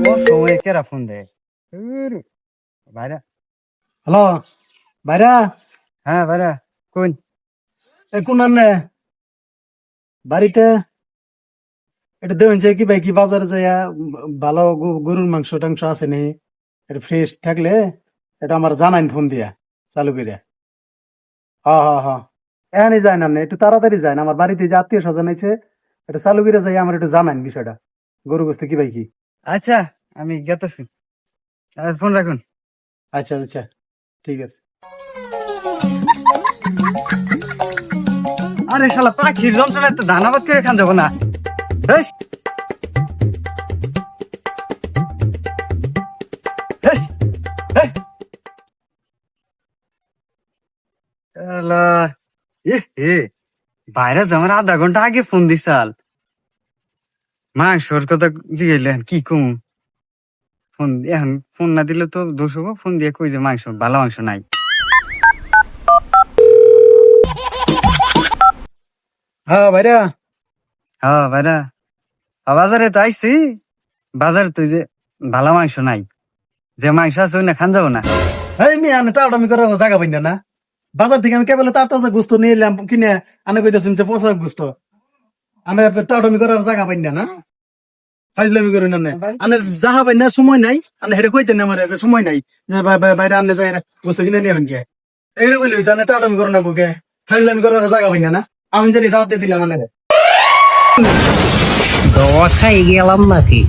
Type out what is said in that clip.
ও সময় কেরা ফোন দেয় ভাইরা। হ্যালো ভাইরা, হ্যাঁ ভাইরা, কোন? এ কোন আন্নে বাড়িতে এটা দেবেন যে কি ভাই, কি বাজারে যাইয়া ভালো গরুর মাংস টাংস আছে নি, এটা ফ্রেশ থাকলে এটা আমার জানাইন ফোন দিয়া চালু করে। হ্যাঁ হ্যাঁ হ্যাঁ, এখানে যায় না, একটু তাড়াতাড়ি যায় না, আমার বাড়িতে যে আত্মীয় স্বজন আছে, এটা চালু করে যাই, আমার একটু জানাইন বিষয়টা, গরু গোস্ত কি ভাই কি। আচ্ছা, আমি গেতেছি, ফোন রাখুন। আচ্ছা আচ্ছা, ঠিক আছে। আরে শালা পাখির যন্ত্রণা তো ধান আবাদ করে খান যাবো না। হেস, হেস, হেস। শালা, এ বাইরে যাওয়ার আধা ঘন্টা আগে ফোন দিছাল, মাংসর কথা জিগাইলেন কি কম। ফোন এখন ফোন না দিলে তো দোষ হবো, ফোন দিয়ে কই যে মাংস ভালো মাংস নাই। হ্যাঁ ভাইরা, হ্যাঁ ভাইরা, বাজারে তো আইসি, বাজারে তুই যে ভালো মাংস নাই, যে মাংস আছে ওই না খান যাবো না। এই মেয়ে আনে টাউটামি করার জায়গা পাই না, বাজার থেকে আমি কেবল তার তাজা গোস্ত নিয়ে এলাম কিনে, আনে কইতেছেন যে পচা গোস্ত, আনে টাউটামি করার জায়গা পাই না। ফাইজলামি করি না, আনে যাহা পাই না, সময় নাই, আনে হেঁটে কইতেন আমার যে সময় নাই, যে বাইরে আনলে যাই গোস্ত কিনে নিয়ে গে এইটা বলি, জানে টাউটামি করো না বুকে, ফাইজলামি করার জায়গা পাই না। আমি জানি দাওয়াত দিয়ে দিলাম আনে। দোয়া খাই গেলাম নাকি?